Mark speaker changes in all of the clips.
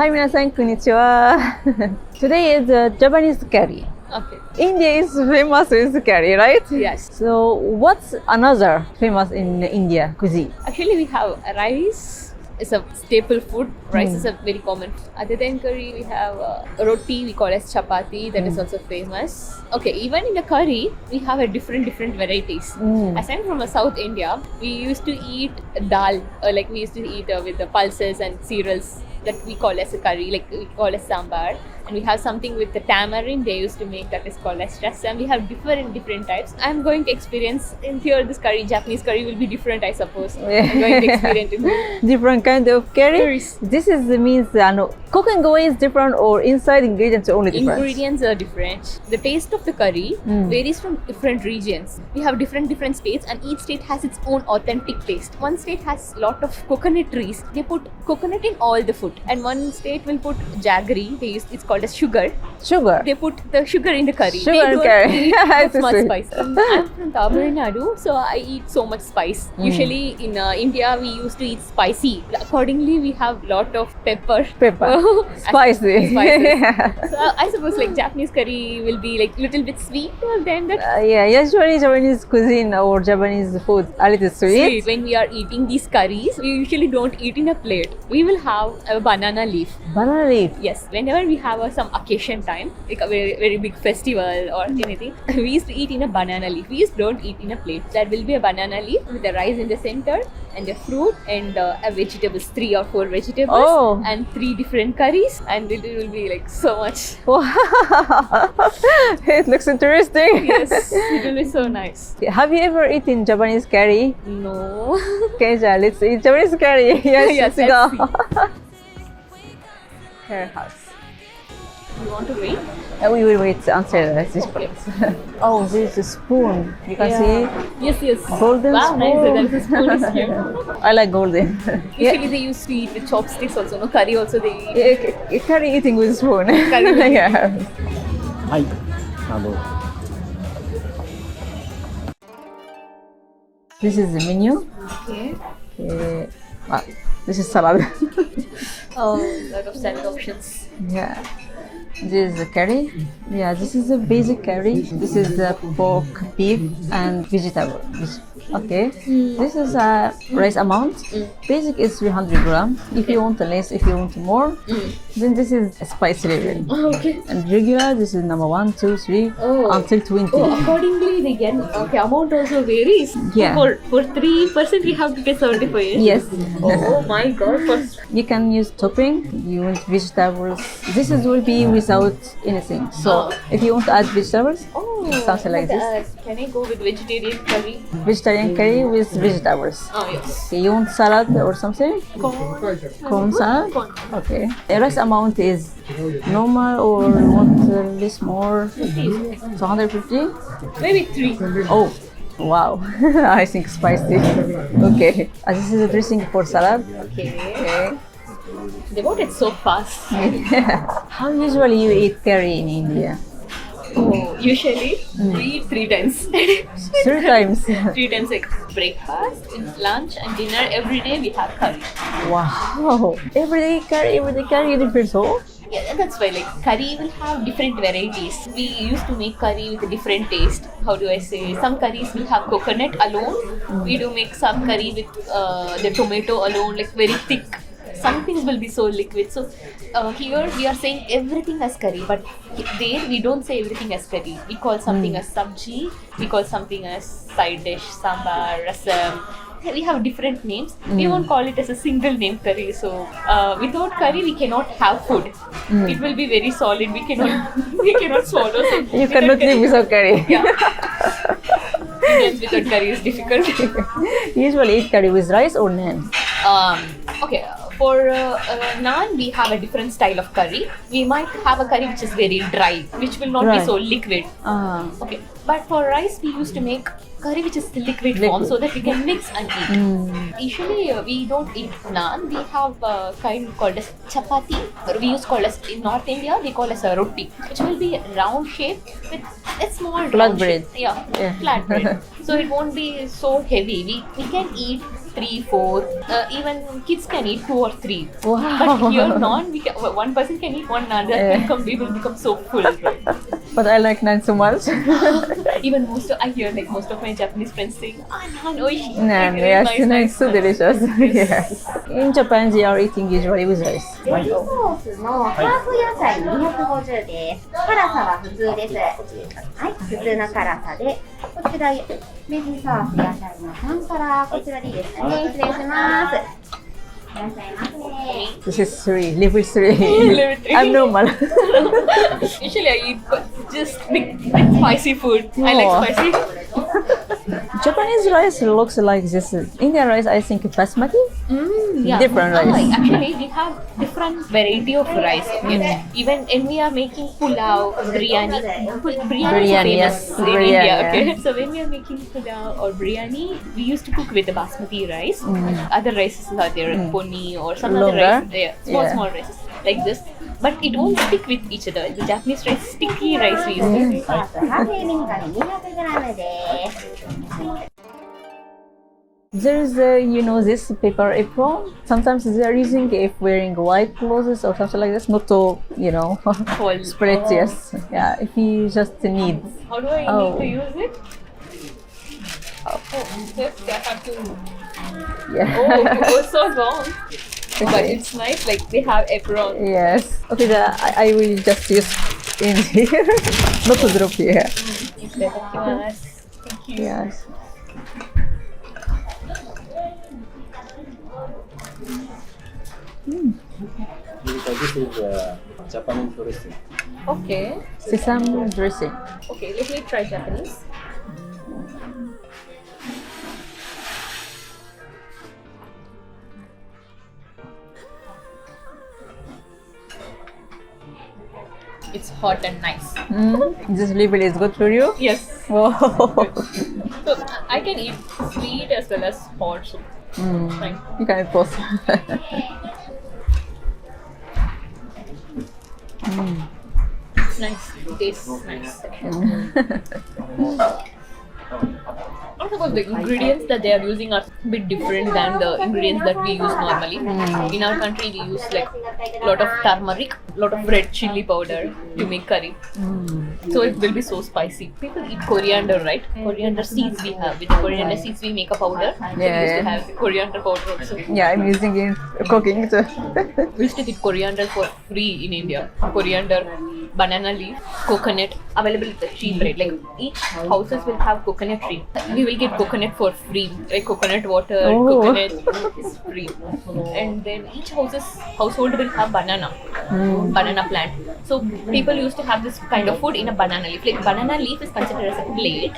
Speaker 1: Hi, minasan, konnichiwa. Today is Japanese curry.
Speaker 2: Okay.
Speaker 1: India is famous with curry, right?
Speaker 2: Yes.
Speaker 1: So, what's another famous in India cuisine?
Speaker 2: Actually, we have rice. It's a staple food. Rice is a very common. Other than curry, we have roti. We call as chapati. That is also famous. Okay, even in the curry, we have a different varieties. As I'm from South India, we used to eat dal. Like we used to eat with the pulses and cereals that we call as a curry. Like we call as sambar. And we have something with the tamarind they used to make that is called as rasam. We have different types. I'm going to experience in here this curry. Japanese curry will be different, I suppose. I'm going to experience it.
Speaker 1: Different kind of curry.
Speaker 2: Curries.
Speaker 1: This is means cooking way is different or inside ingredients are only different.
Speaker 2: Ingredients are different. The taste of the curry varies from different regions. We have different states, and each state has its own authentic taste. One state has lot of coconut trees. They put coconut in all the food, and one state will put jaggery. It's called as sugar.
Speaker 1: Sugar.
Speaker 2: They put the sugar in the curry.
Speaker 1: Sugar
Speaker 2: They
Speaker 1: and
Speaker 2: don't
Speaker 1: curry.
Speaker 2: eat that
Speaker 1: It's
Speaker 2: much
Speaker 1: sweet.
Speaker 2: spice. I'm from Tamil Nadu, so I eat so much spice. Usually in India, we used to eat spicy. Accordingly, we have lot of pepper.
Speaker 1: Spicy.
Speaker 2: Spices. So I suppose like Japanese curry will be like little bit sweet than that.
Speaker 1: Yeah, usually Japanese cuisine or Japanese food a little sweet.
Speaker 2: When we are eating these curries, we usually don't eat in a plate. We will have a banana leaf.
Speaker 1: Banana leaf.
Speaker 2: Yes, whenever we have some occasion time, like a very big festival or anything, we used to eat in a banana leaf. We just don't eat in a plate. There will be a banana leaf with the rice in the center and a fruit and a vegetables, 3 or 4 vegetables and 3 different curries, and it will be like so much.
Speaker 1: Wow. It looks interesting.
Speaker 2: Yes, it will be so nice.
Speaker 1: Have you ever eaten Japanese curry?
Speaker 2: No.
Speaker 1: Okay, let's eat Japanese curry. Yes,
Speaker 2: Yes,
Speaker 1: let's go.
Speaker 2: let's
Speaker 1: Curry house.
Speaker 2: You want to wait?
Speaker 1: We will wait until this
Speaker 2: Okay.
Speaker 1: place. Oh, this is a spoon. You can see
Speaker 2: Yes.
Speaker 1: golden
Speaker 2: Wow,
Speaker 1: spoon.
Speaker 2: nice. There is a spoon is here.
Speaker 1: I like golden.
Speaker 2: Usually they used to eat with chopsticks also. No curry also they eat.
Speaker 1: Curry eating with spoon.
Speaker 2: Curry with
Speaker 1: Yeah.
Speaker 3: はい。
Speaker 1: This is the menu.
Speaker 2: Okay.
Speaker 1: Okay. This is salad.
Speaker 2: Oh, lot of salad options.
Speaker 1: Yeah. This is the curry. Yeah, this is the basic curry. This is the pork, beef, and vegetable. Okay. This is a rice amount. Basic is 300 gram. If you want less, if you want more, then this is a spice level.
Speaker 2: Okay.
Speaker 1: And regular, this is number 1, 2, 3, until 20.
Speaker 2: Oh, accordingly they get amount also varies.
Speaker 1: Yeah.
Speaker 2: For 3% we have to pay 75.
Speaker 1: Yes.
Speaker 2: Oh my god.
Speaker 1: You can use topping. You want vegetables. This is will be without anything. So if you want to add vegetables, something like this.
Speaker 2: Can I go with vegetarian curry?
Speaker 1: Vegetarian curry with vegetables.
Speaker 2: Oh yes.
Speaker 1: Okay, you want salad or something? Corn salad? Okay. The rice amount is normal or you want less more? 250?
Speaker 2: Maybe 3.
Speaker 1: Oh, wow. I think spicy. Okay. This is a dressing for salad.
Speaker 2: Okay. They bought it so fast.
Speaker 1: How usually you eat curry in India?
Speaker 2: Oh, usually we eat 3 times.
Speaker 1: 3 times.
Speaker 2: 3 times like breakfast, lunch and dinner. Every day we have curry.
Speaker 1: Wow. Every day curry different so?
Speaker 2: Yeah, that's why like curry will have different varieties. We used to make curry with a different taste. How do I say? Some curries will have coconut alone. We do make some curry with the tomato alone, like very thick. Some things will be so liquid. So here we are saying everything as curry, but there we don't say everything as curry. We call something as sabji. We call something as side dish, sambar, rasam. We have different names. We won't call it as a single name curry. So without curry, we cannot have food. It will be very solid. We cannot swallow. So
Speaker 1: You cannot live without curry.
Speaker 2: Yeah. Indians without curry is difficult.
Speaker 1: Usually eat curry with rice or naan.
Speaker 2: Okay, for naan, we have a different style of curry. We might have a curry which is very dry, which will not be
Speaker 1: Right.
Speaker 2: so liquid. Okay, but for rice, we used to make curry which is the liquid form so that we can mix and eat. Usually, we don't eat naan. We have a kind called as chapati. Or we use called as in North India, they call as a roti, which will be round shape with a small
Speaker 1: Flat
Speaker 2: round
Speaker 1: bread.
Speaker 2: shape. Yeah,
Speaker 1: Yeah.
Speaker 2: flat bread. So it won't be so heavy. We can eat 3, 4. Even kids can eat 2 or 3.
Speaker 1: Wow.
Speaker 2: But here, one person can eat one, another we will become so full. Right?
Speaker 1: But I like naan so much.
Speaker 2: Even I hear like most of my Japanese friends saying, "Ah, naan, oishi."
Speaker 1: Naan,
Speaker 2: Like,
Speaker 1: yes,
Speaker 2: nice,
Speaker 1: naan
Speaker 2: nice,
Speaker 1: is so
Speaker 2: nice.
Speaker 1: delicious. Yes. In Japan, they are eating usually with rice.
Speaker 3: デミソースのハーフ野菜250です。辛さは普通です。はい、普通の辛さで、こちらメジソース野菜の3辛、こちらでいいですかね。失礼します。いらっしゃいませ。
Speaker 1: This is 3, level 3.
Speaker 2: Level 3.
Speaker 1: I'm normal.
Speaker 2: Usually I eat just big spicy food. I
Speaker 1: Oh.
Speaker 2: like spicy.
Speaker 1: Japanese rice looks like this. Indian rice, I think basmati.
Speaker 2: Yeah.
Speaker 1: Different rice.
Speaker 2: Actually, we have different variety of rice. Okay? Even when we are making pulao, biryani. Biryani is
Speaker 1: Biryani,
Speaker 2: famous
Speaker 1: yes.
Speaker 2: in
Speaker 1: Biryani,
Speaker 2: India.
Speaker 1: yeah.
Speaker 2: Okay? So when we are making pulao or biryani, we used to cook with the basmati rice. Other rices are there, poni or some other
Speaker 1: Longer?
Speaker 2: rice there. Small,
Speaker 1: Yeah.
Speaker 2: small rices like this. But it won't stick with each other. The Japanese rice, sticky rice we use.
Speaker 3: メジソースハーフエビンガム 200g です。
Speaker 1: There's, this paper apron. Sometimes they are using if wearing white clothes or something like this, not to,
Speaker 2: Fall.
Speaker 1: spread.
Speaker 2: Oh.
Speaker 1: Yes, yeah. If you just need.
Speaker 2: How do I
Speaker 1: Oh.
Speaker 2: need to use it? Oh, just I have to.
Speaker 1: Yeah.
Speaker 2: Oh, it was so long. But it's nice, like they have apron.
Speaker 1: Yes. Okay, I will just use in here, not to drop here.
Speaker 2: Itadakimasu. Thank you.
Speaker 1: Yes.
Speaker 4: This is Japanese dressing.
Speaker 2: Okay.
Speaker 1: Sesame dressing.
Speaker 2: Okay, let me try Japanese. It's hot and nice.
Speaker 1: This label is good for you.
Speaker 2: Yes.
Speaker 1: Wow.
Speaker 2: So I can eat sweet as well as hot. So fine.
Speaker 1: You can post.
Speaker 2: It's nice. Tastes nice. Also, because the ingredients that they are using are a bit different than the ingredients that we use normally. In our country, we use like a lot of turmeric, lot of red chili powder to make curry. So it will be so spicy. People eat coriander, right? Coriander seeds we have. With the coriander seeds, we make a powder. So we used to have the coriander powder also.
Speaker 1: Yeah, I'm using it in cooking too.
Speaker 2: We used to get coriander for free in India. Coriander, banana leaf, coconut, available at the cheap rate. Like each houses will have coconut tree. We will get coconut for free. Like coconut water,
Speaker 1: Oh.
Speaker 2: coconut is free. And then each household will have banana plant. So people used to have this kind of food in a banana leaf. Like banana leaf is considered as a plate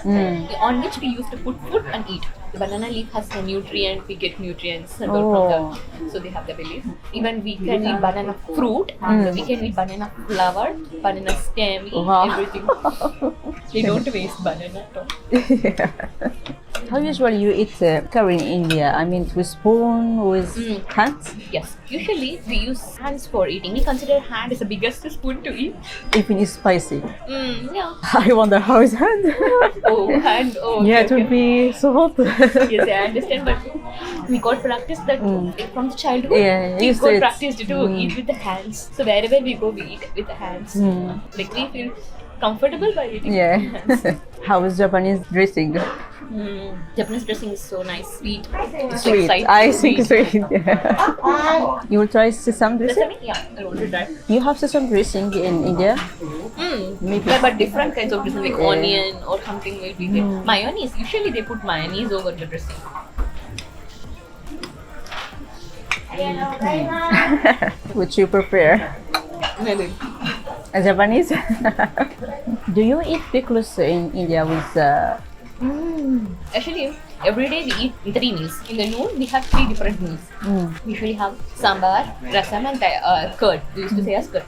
Speaker 2: on which we used to put food and eat. The banana leaf has a nutrient, we get nutrients and all from that. So they have the belief. Even we can eat banana fruit, we can eat banana flower, banana stem,
Speaker 1: Wow.
Speaker 2: everything. They don't waste banana at all.
Speaker 1: Yeah. How usually you eat curry in India? I mean, with spoon, with hands?
Speaker 2: Yes, usually we use hands for eating. We consider hand as the biggest spoon to eat.
Speaker 1: Even it's spicy.
Speaker 2: Yeah.
Speaker 1: I wonder how is hand.
Speaker 2: Oh, hand. Oh,
Speaker 1: Yeah,
Speaker 2: okay,
Speaker 1: it will
Speaker 2: okay.
Speaker 1: be so hot.
Speaker 2: Yes, I understand, but we got practiced that from the childhood.
Speaker 1: Yeah,
Speaker 2: we
Speaker 1: you
Speaker 2: got
Speaker 1: said-
Speaker 2: practiced to eat with the hands. So wherever we go, we eat with the hands. Like we feel comfortable by eating
Speaker 1: Yeah.
Speaker 2: with the hands.
Speaker 1: How is Japanese dressing?
Speaker 2: Japanese dressing is so nice, sweet. It's
Speaker 1: Sweet.
Speaker 2: like
Speaker 1: I
Speaker 2: sweet.
Speaker 1: think sweet. Yeah. You will try sesame dressing?
Speaker 2: Sesame? Yeah, I want to try.
Speaker 1: You have sesame dressing in India? Maybe.
Speaker 2: But different kinds of dressing, like onion or something will be there. Mayonnaise. Usually they put mayonnaise over the dressing.
Speaker 1: Which you prepare?
Speaker 2: Maybe.
Speaker 1: Japanese? Do you eat pickles in India with
Speaker 2: Actually, every day we eat 3 meals. In the noon, we have 3 different meals. We usually have sambar, rasam and curd. We used to say as curd.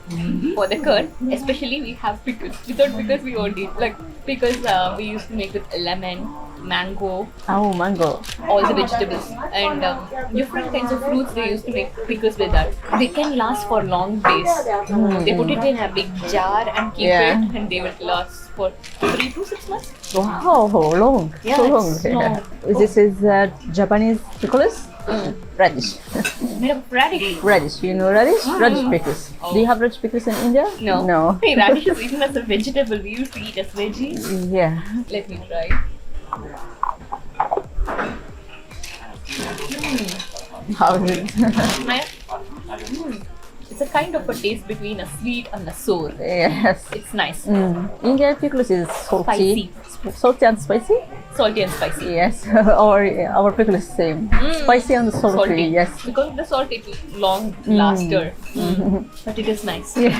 Speaker 2: For the curd, especially we have pickles. Without pickles, we won't eat. Like, because we used to make with lemon, mango,
Speaker 1: Oh, mango.
Speaker 2: all the vegetables, and different kinds of fruits. They used to make pickles with that. They can last for long days. They put it in a big jar and keep
Speaker 1: Yeah.
Speaker 2: it, and they will last for 3 to 6 months.
Speaker 1: Wow, long.
Speaker 2: Yeah,
Speaker 1: so long.
Speaker 2: it's long.
Speaker 1: This is Japanese pickles. Radish.
Speaker 2: Made of radish.
Speaker 1: Radish. You know radish? Radish pickles. Do you have radish pickles in India?
Speaker 2: No.
Speaker 1: No.
Speaker 2: Hey, radish is eaten as a vegetable. We used to eat as veggies.
Speaker 1: Yeah.
Speaker 2: Let me try.
Speaker 1: How is it?
Speaker 2: It's a kind of a taste between a sweet and a sour.
Speaker 1: Yes.
Speaker 2: It's nice.
Speaker 1: Indian pickles is salty. Salty and spicy?
Speaker 2: Salty and spicy.
Speaker 1: Yes. Our pickle is same. Spicy and salty.
Speaker 2: Salty.
Speaker 1: Yes.
Speaker 2: Because of the salt, it will long laster. But it is nice.
Speaker 1: You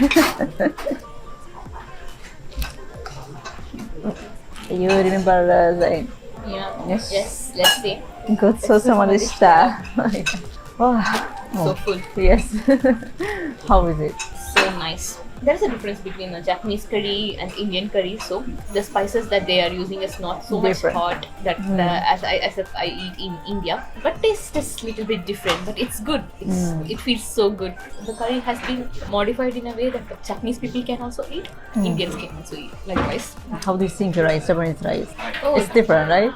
Speaker 1: remember the
Speaker 2: Yeah.
Speaker 1: Yes.
Speaker 2: Yes. Let's see.
Speaker 1: good sama deshita. Wow.
Speaker 2: So full.
Speaker 1: Yes. How is it?
Speaker 2: So nice. There's a difference between a Japanese curry and Indian curry. So the spices that they are using is not so
Speaker 1: Different.
Speaker 2: much hot that as I eat in India. But taste is a little bit different. But it's good. It feels so good. The curry has been modified in a way that the Japanese people can also eat. Indians can also eat. Likewise.
Speaker 1: How do you think rice, Japanese rice?
Speaker 2: Oh,
Speaker 1: It's different, right?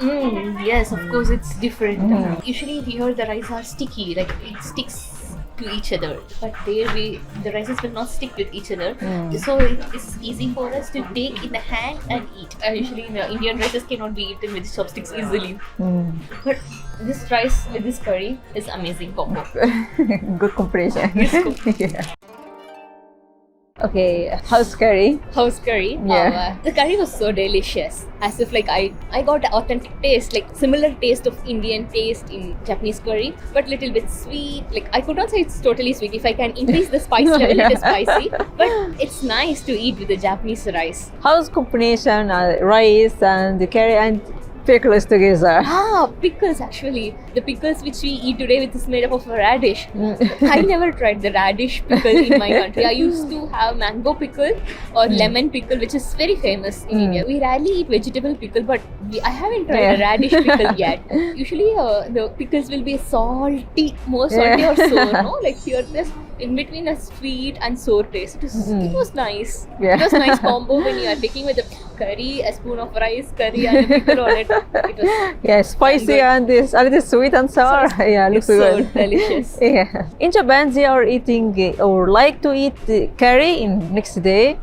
Speaker 2: yes, of course it's different. Usually here the rice are sticky, like it sticks to each other. But there the rices will not stick with each other. So it is easy for us to take in the hand and eat. Usually the Indian rices cannot be eaten with chopsticks easily. But this rice with this curry is amazing combo.
Speaker 1: Good comparison.
Speaker 2: Yes, good.
Speaker 1: Yeah. Okay, how's curry?
Speaker 2: House curry.
Speaker 1: Yeah.
Speaker 2: The curry was so delicious. As if like I got the authentic taste, like similar taste of Indian taste in Japanese curry, but little bit sweet. Like I could not say it's totally sweet. If I can increase the spice level, it is spicy. But it's nice to eat with the Japanese rice.
Speaker 1: How's combination rice and the curry and pickles together?
Speaker 2: Pickles actually. The pickles which we eat today with is made up of radish. I never tried the radish pickle in my country. I used to have mango pickle or lemon pickle, which is very famous in India. We rarely eat vegetable pickle, but I haven't tried a radish pickle yet. Usually the pickles will be salty, more salty or sour, no? Like here there's in between a sweet and sour taste. It was nice.
Speaker 1: Yeah.
Speaker 2: It was nice combo when you are taking with a curry, a spoon of rice, curry and a pickle on it. It was
Speaker 1: Yeah, spicy
Speaker 2: good.
Speaker 1: and this a little sweet and sour. Yeah, looks
Speaker 2: so
Speaker 1: good.
Speaker 2: delicious.
Speaker 1: Yeah. In Japan, they are eating or like to eat curry in next day.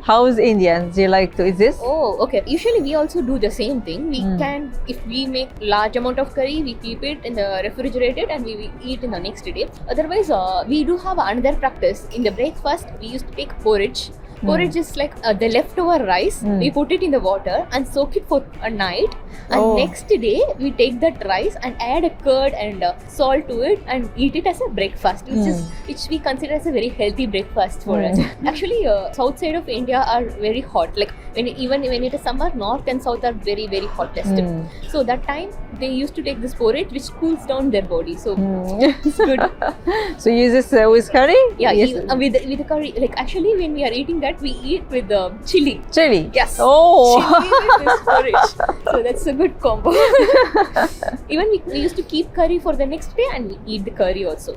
Speaker 1: How's Indian? They like to eat this?
Speaker 2: Oh, okay. Usually we also do the same thing. We can, if we make large amount of curry, we keep it in the refrigerated and we eat in the next day. Otherwise, we do have another practice. In the breakfast, we used to take porridge. Porridge is like the leftover rice. We put it in the water and soak it for a night. And next day, we take that rice and add a curd and salt to it and eat it as a breakfast, which we consider as a very healthy breakfast for us. Actually, south side of India are very hot. Like even when it is summer, north and south are very very hot tested. So that time they used to take this porridge, which cools down their body. So it's good.
Speaker 1: So you use this with curry?
Speaker 2: Yeah,
Speaker 1: Yes.
Speaker 2: with the curry. Like actually, when we are eating that, we eat with chili.
Speaker 1: Chili?
Speaker 2: Yes.
Speaker 1: Oh!
Speaker 2: Chili with this porridge. So that's a good combo. Even we used to keep curry for the next day and we eat the curry also.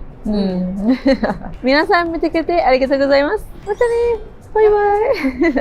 Speaker 1: 皆さん見てくれてありがとうございます。またね。バイバイ。